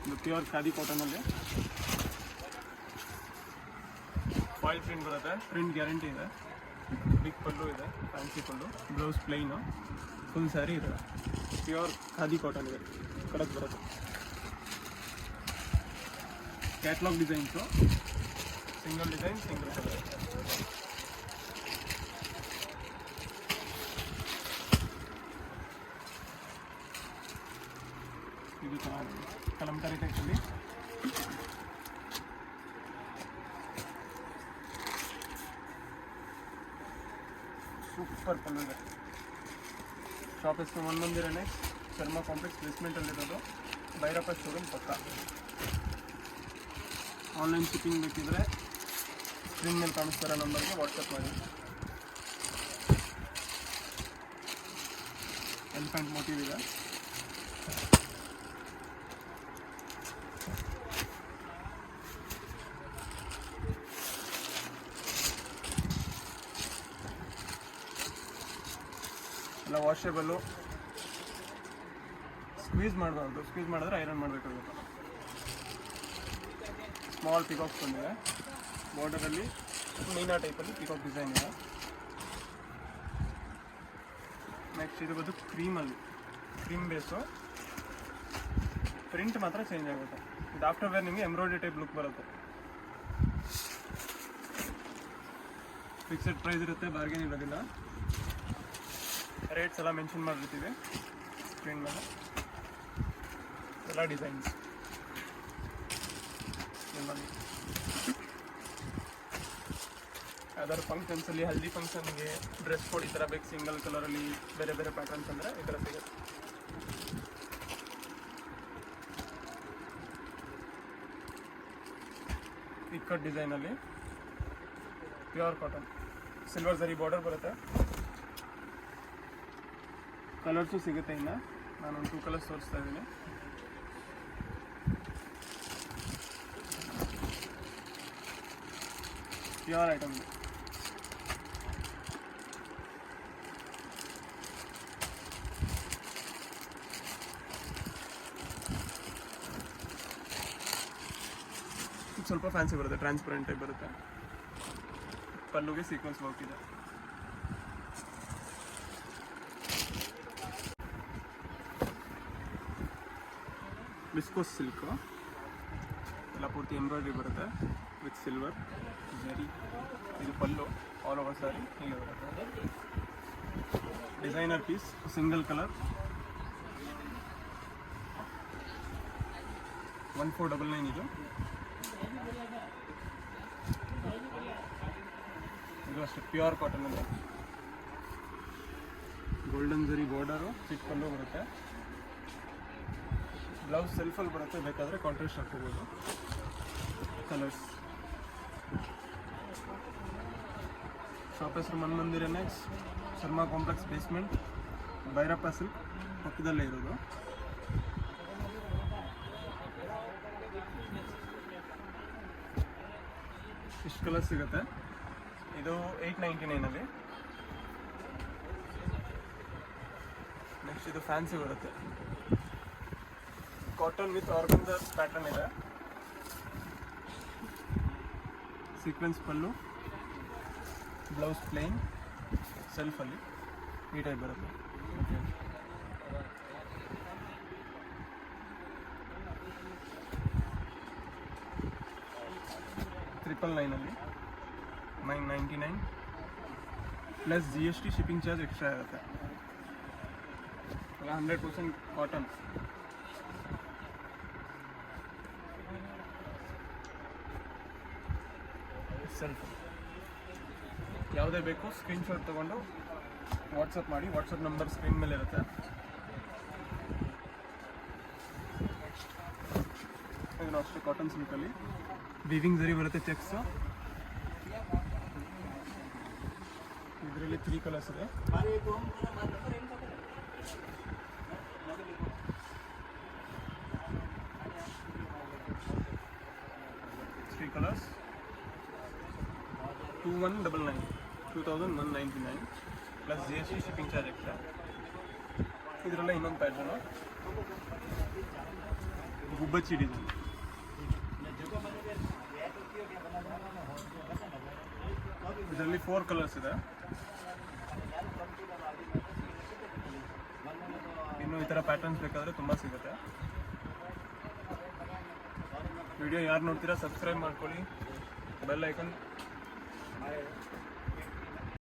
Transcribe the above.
ಇದು pure khadi ಕಾಟನಲ್ಲಿ foil print ಬರುತ್ತೆ, print guarantee ಇದೆ, ಬಿಗ್ ಪಲ್ಲು ಇದೆ, ಫ್ಯಾನ್ಸಿ ಪಲ್ಲು, ಬ್ಲೌಸ್ ಪ್ಲೈನು, ಫುಲ್ ಸ್ಯಾರಿ ಇದೆ, ಪ್ಯೂರ್ ಖಾದಿ ಕಾಟನ್ ಇದೆ, ಕಡಕ್ ಬರುತ್ತೆ. Catalogue designs, single design single colour. ಇದು ಚೆನ್ನಾಗಿದೆ ಕಲಂಕಾರಿ ಟೈಪಲ್ಲಿ. ಸೂಪರ್ ಪಲ್ಲು ಇದೆ. ಶಾಪ್ ಹೆಸರು ಒಂದೊಂದಿರನೇ ಶರ್ಮಾ ಕಾಂಪ್ಲೆಕ್ಸ್ ಬೇಸ್ಮೆಂಟಲ್ಲಿರೋದು, ಭೈರಪ್ಪ ಶೋರೂಮ್ ಪಕ್ಕ. ಆನ್ಲೈನ್ ಶಿಪ್ಪಿಂಗ್ ಬೇಕಿದ್ರೆ ಸ್ಕ್ರೀನ್ ಮೇಲೆ ಕಾಣಿಸ್ತಾರೋ ನಂಬರ್ಗೆ ವಾಟ್ಸಪ್ ಮಾಡಿ. ಎಲಿಫೆಂಟ್ ಮೋಟಿವ್ ಇದೆ. ಎಲ್ಲ ವಾಷೇಬಲ್ಲು, ಸ್ಕ್ವೀಸ್ ಮಾಡಬಾರ್ದು, ಸ್ಕ್ವೀಸ್ ಮಾಡಿದ್ರೆ ಐರನ್ ಮಾಡಬೇಕಾಗುತ್ತೆ. ಸ್ಮಾಲ್ ಪಿಕಾಕ್ಸ್ ಬಂದಿದೆ, ಬಾರ್ಡರಲ್ಲಿ ಮೀನಾ ಟೈಪಲ್ಲಿ ಪಿಕಾಕ್ ಡಿಸೈನ್ ಇದೆ. ನೆಕ್ಸ್ಟ್ ಇದು ಬಂದು ಕ್ರೀಮಲ್ಲಿ, ಕ್ರೀಮ್ ಬೇಸು, ಪ್ರಿಂಟ್ ಮಾತ್ರ ಚೇಂಜ್ ಆಗುತ್ತೆ. ಇದು ಆಫ್ಟರ್ ವೇರ್ ನಿಮಗೆ ಎಂಬ್ರಾಯ್ಡ್ರಿ ಟೈಪ್ ಲುಕ್ ಬರುತ್ತೆ. ಫಿಕ್ಸೆಡ್ ಪ್ರೈಸ್ ಇರುತ್ತೆ, ಬಾರ್ಗೇನ್ ಇರೋದಿಲ್ಲ. ರೇಟ್ಸ್ ಎಲ್ಲ ಮೆನ್ಷನ್ ಮಾಡಿರ್ತೀವಿ ಸ್ಕ್ರೀನ್ ಮೇಲೆ. ಎಲ್ಲ ಡಿಸೈನ್ಸ್ ನಿಮ್ಮಲ್ಲಿ ಯಾವ್ದಾದ್ರು ಫಂಕ್ಷನ್ಸಲ್ಲಿ, ಹಲ್ದಿ ಫಂಕ್ಷನ್ಗೆ ಡ್ರೆಸ್ ಕೋಡ್ ಈ ಥರ ಬೇಕು, ಸಿಂಗಲ್ ಕಲರಲ್ಲಿ ಬೇರೆ ಬೇರೆ ಪ್ಯಾಟರ್ನ್ಸ್ ಅಂದರೆ ಈ ಥರ ಸಿಗುತ್ತೆ. ಇಕ್ಕಟ್ ಡಿಸೈನಲ್ಲಿ ಪ್ಯೂರ್ ಕಾಟನ್, ಸಿಲ್ವರ್ ಝರಿ ಬಾರ್ಡರ್ ಬರುತ್ತೆ. ಕಲರ್ಸು ಸಿಗುತ್ತೆ. ಇನ್ನು ನಾನೊಂದು 2 ಕಲರ್ಸ್ ತೋರಿಸ್ತಾ ಇದ್ದೀನಿ. ಪ್ಯೂರ್ ಐಟಮ್ ಇದೆ. ಸ್ವಲ್ಪ ಫ್ಯಾನ್ಸಿ ಬರುತ್ತೆ, ಟ್ರಾನ್ಸ್ಪರೆಂಟ್ ಟೈಪ್ ಬರುತ್ತೆ. ಪಲ್ಲುಗೆ ಸೀಕ್ವೆನ್ಸ್ ವರ್ಕ್ ಇದೆ. ವಿಸ್ಕೋಸ್ ಸಿಲ್ಕು ಎಲ್ಲ ಪೂರ್ತಿ ಎಂಬ್ರಾಯ್ಡ್ರಿ ಬರುತ್ತೆ ವಿತ್ ಸಿಲ್ವರ್ ಜರಿ. ಇದು ಪಲ್ಲು, ಆಲ್ ಓವರ್ ಸ್ಯಾರಿ ಹೀಗೆ ಬರುತ್ತೆ. ಡಿಸೈನರ್ ಪೀಸ್, ಸಿಂಗಲ್ ಕಲರ್, 1499 ಇದು. ಇದು ಅಷ್ಟೇ ಪ್ಯೂರ್ ಕಾಟನ್ ಇದೆ. ಗೋಲ್ಡನ್ ಜರಿ ಬಾರ್ಡರು, ಚಿಕ್ಕ ಪಲ್ಲು ಬರುತ್ತೆ. ಬ್ಲೌಸ್ ಸೆಲ್ಫಲ್ಲಿ ಬರುತ್ತೆ, ಬೇಕಾದರೆ ಕಾಂಟ್ರಾಸ್ಟ್ ಹಾಕೋಬೋದು. ಕಲರ್ಸ್. ಶಾಪ್ ಹೆಸರು Manmandir next Sharma complex basement, Bhairappa silk ಪಕ್ಕದಲ್ಲೇ ಇರೋದು. ಇಷ್ಟು ಕಲರ್ ಸಿಗುತ್ತೆ. ಇದು 899 ನೆಕ್ಸ್ಟ್ ಇದು ಫ್ಯಾನ್ಸಿ ಬರುತ್ತೆ, ಕಾಟನ್ ವಿತ್ ಆರ್ಗನ್ಜಾ ಪ್ಯಾಟರ್ನ್ ಇದೆ. ಸೀಕ್ವೆನ್ಸ್ ಪಲ್ಲು, ಬ್ಲೌಸ್ ಪ್ಲೇನ್, ಸೆಲ್ಫಲ್ಲಿ ಈ ಟೈಪ್ ಬರುತ್ತೆ. Okay, 999 999 plus GST shipping charge extra ಇರುತ್ತೆ. 100% ಕಾಟನ್. ಸೆಲ್ಫ್ ಯಾವುದೇ ಬೇಕು ಸ್ಕ್ರೀನ್ಶಾಟ್ ತೊಗೊಂಡು ವಾಟ್ಸಪ್ ಮಾಡಿ. ವಾಟ್ಸಪ್ ನಂಬರ್ ಸ್ಕ್ರೀನ್ ಮೇಲೆ ಇರುತ್ತೆ. ಇದನ್ನು ಅಷ್ಟೇ ಕಾಟನ್ ಸಿಲ್ಕಲ್ಲಿ ವೀವಿಂಗ್ ಜರಿ ಬರುತ್ತೆ, ಚೆಕ್ಸು. ಇದರಲ್ಲಿ 3 ಕಲರ್ಸ್ ಇದೆ. Colours 2199 plus GST shipping charge extra. ಇದರಲ್ಲ ಇನ್ನೊಂದು ಪ್ಯಾಟರ್ನು ಗುಬ್ಬಚ್ಚಿ ಡಿಸೈನ್. ಇದರಲ್ಲಿ 4 ಕಲರ್ಸ್ ಇದೆ. ಇನ್ನು ಈ ಥರ ಪ್ಯಾಟರ್ನ್ಸ್ ಬೇಕಾದರೆ ತುಂಬ ಸಿಗುತ್ತೆ. ವಿಡಿಯೋ ಯಾರು ನೋಡ್ತೀರಾ ಸಬ್ಸ್ಕ್ರೈಬ್ ಮಾಡ್ಕೊಳ್ಳಿ, ಬೆಲ್ ಐಕನ್